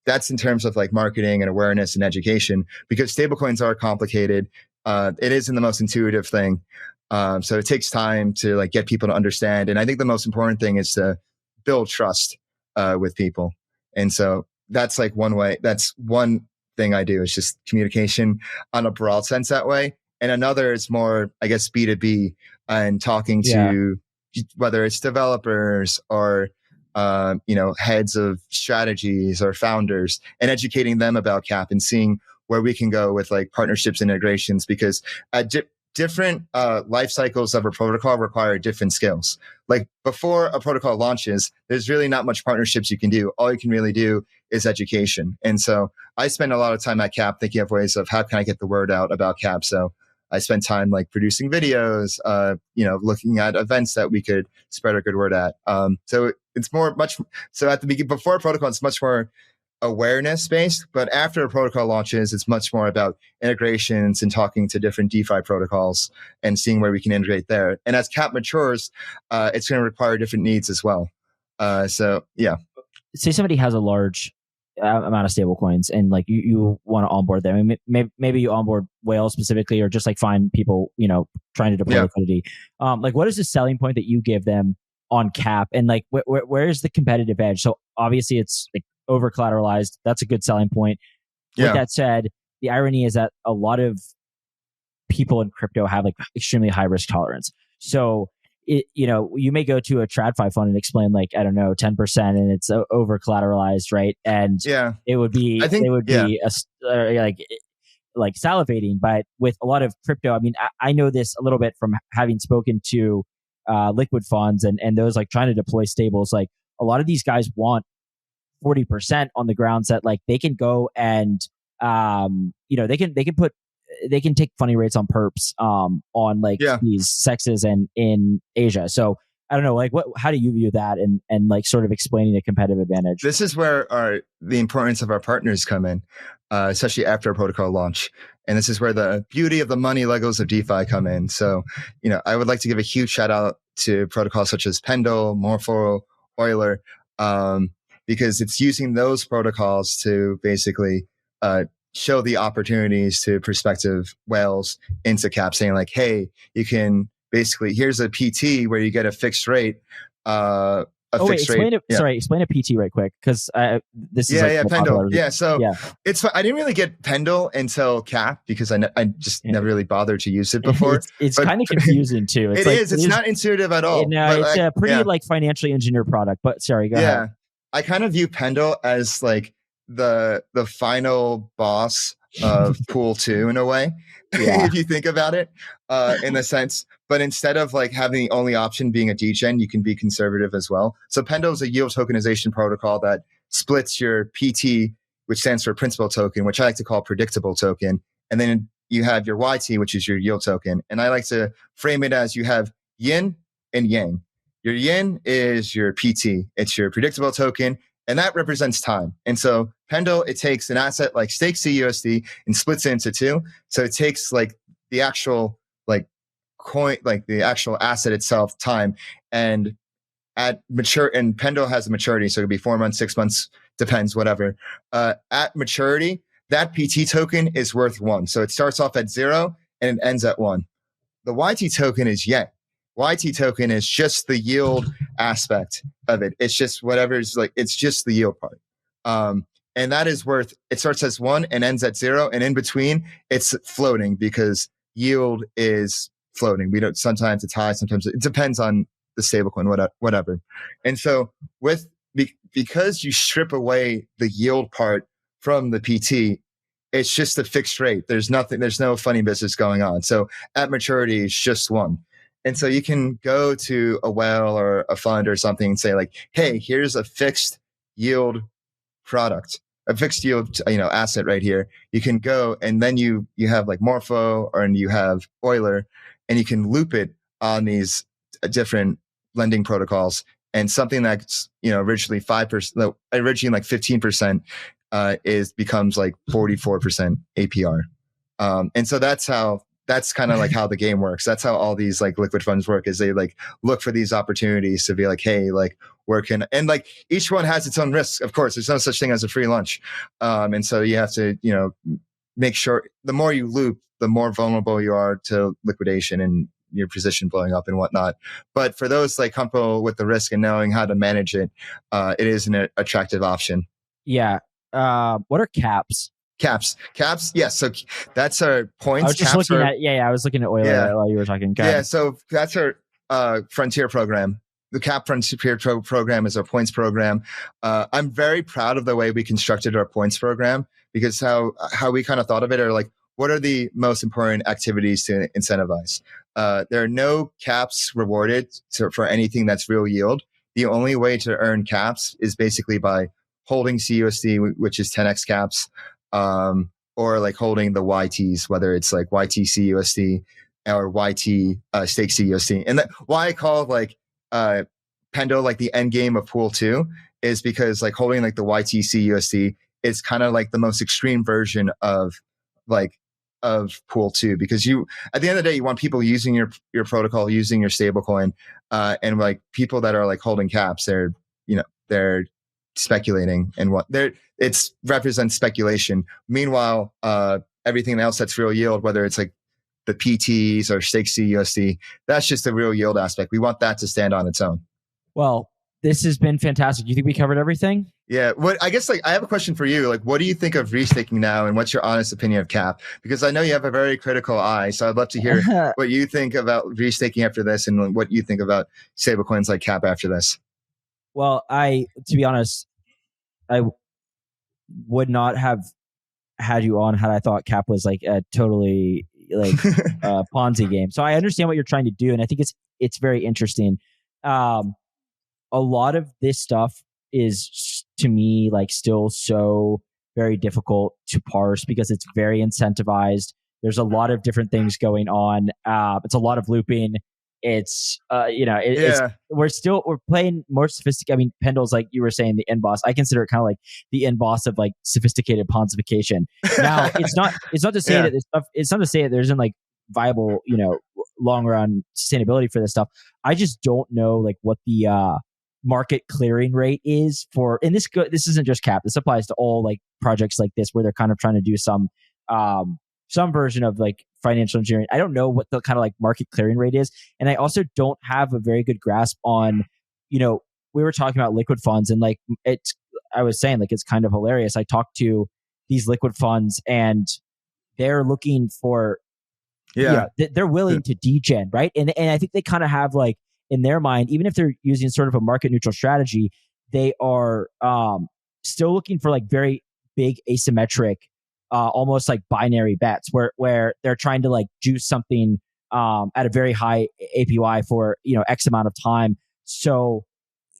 that's in terms of like marketing and awareness and education, because stablecoins are complicated. It isn't the most intuitive thing. So it takes time to get people to understand. And I think the most important thing is to build trust with people. And so that's one way. That's one thing I do, is just communication on a broad sense that way. And another is more, I guess, B2B, and talking to whether it's developers or heads of strategies or founders, and educating them about CAP and seeing where we can go with partnerships and integrations, because different life cycles of a protocol require different skills. Before a protocol launches, there's really not much partnerships you can do. All you can really do is education. And so I spend a lot of time at CAP thinking of ways of how can I get the word out about CAP. So I spend time producing videos, looking at events that we could spread a good word at. So it's so at the beginning, before a protocol, it's much more awareness based, but after a protocol launches, it's much more about integrations and talking to different DeFi protocols and seeing where we can integrate there. And as CAP matures, it's going to require different needs as well. So yeah. Say somebody has a large amount of stable coins and you want to onboard them. I mean, maybe you onboard whales specifically, or just find people, trying to deploy liquidity. What is the selling point that you give them on CAP, and where is the competitive edge? So obviously it's over collateralized. That's a good selling point. With that said, the irony is that a lot of people in crypto have extremely high risk tolerance. So you may go to a TradFi fund and explain 10% and it's over collateralized, right? And it would be salivating. But with a lot of crypto, I mean, I know this a little bit from having spoken to liquid funds and those trying to deploy stables. a lot of these guys want 40% on the grounds that like they can go and they can take funny rates on perps on like these sexes and in Asia. So I don't know, like how do you view that and like sort of explaining a competitive advantage? This is where the importance of our partners come in, especially after a protocol launch. And this is where the beauty of the money Legos of DeFi come in. So, I would like to give a huge shout out to protocols such as Pendle, Morpho, Euler, because it's using those protocols to basically show the opportunities to prospective whales into cap, saying like, hey, you can basically, here's a PT where you get a fixed rate. Explain a PT right quick, because this is Pendle. I didn't really get Pendle until cap because I just never really bothered to use it before. It's kind of confusing too. It's not intuitive at all. No, it's a pretty like financially engineered product. But sorry, go ahead. I kind of view Pendle as like the final boss of pool 2 in a way, if you think about it, in a sense. But instead of like having the only option being a degen, you can be conservative as well. So Pendle is a yield tokenization protocol that splits your PT, which stands for principal token, which I like to call predictable token. And then you have your YT, which is your yield token. And I like to frame it as you have yin and yang. Your yin is your PT. It's your predictable token, and that represents time. And so Pendle, it takes an asset like stake CUSD and splits it into two. So it takes like the actual like coin, like the actual asset itself, time, and at mature, and Pendle has a maturity, so it could be 4 months, 6 months, depends, whatever. At maturity, that PT token is worth 1. So it starts off at 0 and it ends at 1. The YT token is yen. YT token is just the yield aspect of it. It's just whatever's like, it's just the yield part. And that is worth, it starts as 1 and ends at 0. And in between, it's floating because yield is floating. Sometimes it's high, sometimes it depends on the stablecoin, whatever. And so because you strip away the yield part from the PT, it's just a fixed rate. There's no funny business going on. So at maturity, it's just 1. And so you can go to a whale or a fund or something and say like, hey, here's a fixed yield product, a fixed yield, asset right here. You can go and then you have like Morpho and you have Euler, and you can loop it on these different lending protocols. And something that's, originally 5%, originally like 15%, becomes like 44% APR. And so that's kind of like how the game works. That's how all these like liquid funds work, is they like look for these opportunities to be like, hey, like and like each one has its own risks. Of course, there's no such thing as a free lunch. And so you have to, make sure the more you loop, the more vulnerable you are to liquidation and your position blowing up and whatnot. But for those like comfortable with the risk and knowing how to manage it, it is an attractive option. Yeah. What are caps? Caps. Yes. So that's our points. I was just looking at, I was looking at Euler while you were talking. So that's our frontier program. The Cap Frontier program is our points program. I'm very proud of the way we constructed our points program, because how we kind of thought of it are like, what are the most important activities to incentivize? There are no caps rewarded for anything that's real yield. The only way to earn caps is basically by holding CUSD, which is 10x caps, or like holding the YTs, whether it's like YT CUSD or YT stake CUSD. And why I call like Pendle like the end game of pool 2 is because like holding like the YT CUSD is kind of like the most extreme version of pool 2, because at the end of the day, you want people using your protocol, using your stablecoin, and like people that are like holding caps, they're speculating and it represents speculation. Meanwhile, everything else that's real yield, whether it's like the PTs or stake CUSD, that's just the real yield aspect. We want that to stand on its own. Well, this has been fantastic. You think we covered everything? Yeah. I guess like I have a question for you. Like, what do you think of restaking now, and what's your honest opinion of cap? Because I know you have a very critical eye, so I'd love to hear what you think about restaking after this, and what you think about stablecoins like cap after this. Well, to be honest, I would not have had you on had I thought cap was like a totally like Ponzi game. So I understand what you're trying to do, and I think it's very interesting. a lot of this stuff is, to me, like still so very difficult to parse because it's very incentivized. There's a lot of different things going on. It's a lot of looping. It's we're playing more sophisticated. I mean, Pendle's, like you were saying, the end boss. I consider it kind of like the end boss of like sophisticated ponzification. Now, it's not to say that this stuff. It's not to say that there isn't like viable, long run sustainability for this stuff. I just don't know like what the market clearing rate is for. And this isn't just Cap. This applies to all like projects like this where they're kind of trying to do some version of like financial engineering. I don't know what the kind of like market clearing rate is. And I also don't have a very good grasp on, we were talking about liquid funds, and like I was saying, like, it's kind of hilarious. I talked to these liquid funds and they're looking for, they're willing to degen, right? And I think they kind of have like in their mind, even if they're using sort of a market neutral strategy, they are still looking for like very big asymmetric, almost like binary bets where they're trying to like juice something at a very high APY for X amount of time. So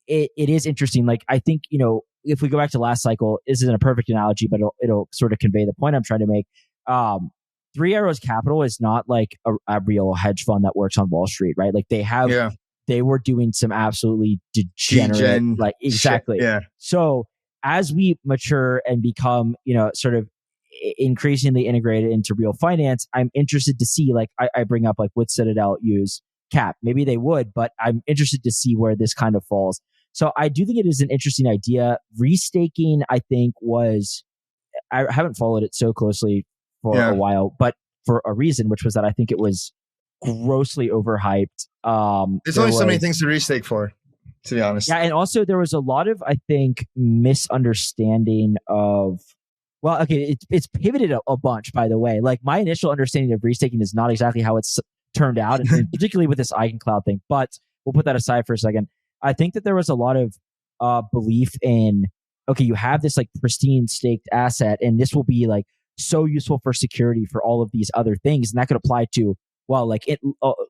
it is interesting. Like, I think if we go back to last cycle, this isn't a perfect analogy, but it'll sort of convey the point I'm trying to make. Three Arrows Capital is not like a real hedge fund that works on Wall Street, right? Like they were doing some absolutely degenerate, like exactly. Yeah. So as we mature and become, sort of increasingly integrated into real finance, I'm interested to see, like I bring up, like, would Citadel use Cap? Maybe they would, but I'm interested to see where this kind of falls. So I do think it is an interesting idea. Restaking, I think, I haven't followed it so closely for a while, but for a reason, which was that I think it was grossly overhyped. There's only so many things to restake for, to be honest. Yeah, and also there was a lot of, I think, misunderstanding of, well, okay, it's pivoted a bunch, by the way. Like, my initial understanding of restaking is not exactly how it's turned out, and particularly with this EigenCloud thing, but we'll put that aside for a second. I think that there was a lot of belief in, okay, you have this like pristine staked asset, and this will be like so useful for security for all of these other things, and that could apply to, well, like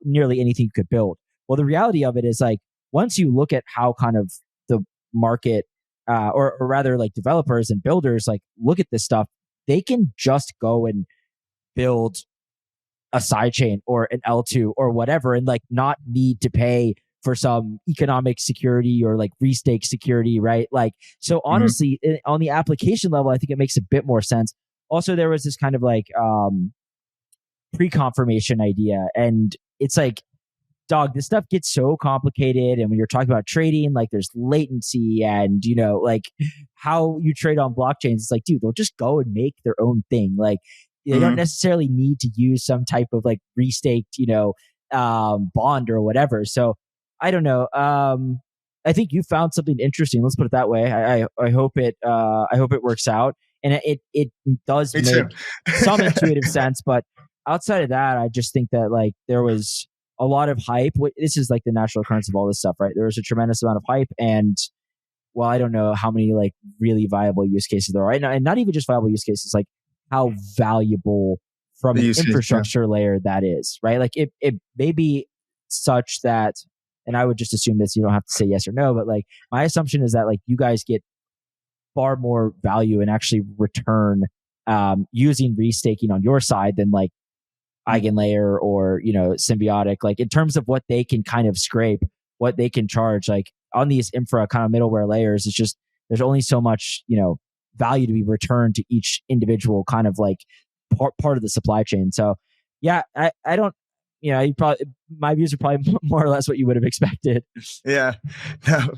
nearly anything you could build. Well, the reality of it is, like, once you look at how kind of the market, or rather like developers and builders, like, look at this stuff, they can just go and build a sidechain or an L2 or whatever, and like not need to pay for some economic security or like restake security, right? Like, so honestly, on the application level, I think it makes a bit more sense. Also, there was this kind of like pre-confirmation idea, and it's like, dog, this stuff gets so complicated, and when you're talking about trading, like, there's latency, and like how you trade on blockchains, it's like, dude, they'll just go and make their own thing. Like, they don't necessarily need to use some type of like restaked bond or whatever. So I don't know. I think you found something interesting. Let's put it that way. I hope it works out, and it does make some intuitive sense. But outside of that, I just think that, like, there was a lot of hype. This is like the natural occurrence of all this stuff, right? There was a tremendous amount of hype, and, well, I don't know how many like really viable use cases there are, right? And not even just viable use cases, like how valuable from an infrastructure layer that is, right? Like, it may be such that, and I would just assume this, you don't have to say yes or no, but like, my assumption is that, like, you guys get far more value and actually return using restaking on your side than like EigenLayer or Symbiotic, like, in terms of what they can kind of scrape, what they can charge, like on these infra kind of middleware layers. It's just, there's only so much value to be returned to each individual kind of like part of the supply chain. So yeah, I don't, you probably, my views are probably more or less what you would have expected. Yeah,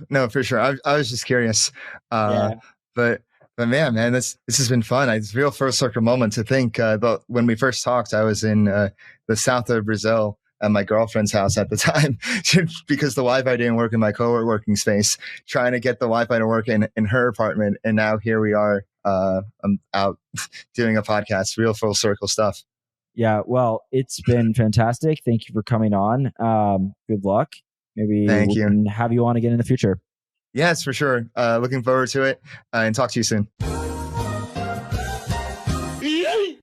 no, for sure. I was just curious. But man, this has been fun. It's a real first circle moment to think about when we first talked. I was in the south of Brazil at my girlfriend's house at the time because the Wi-Fi didn't work in my co-working space, trying to get the Wi-Fi to work in her apartment. And now here we are. I'm out doing a podcast, real full circle stuff. Yeah, well, it's been fantastic. Thank you for coming on. Good luck. Maybe we can have you on again in the future. Yes, for sure. Looking forward to it, and talk to you soon.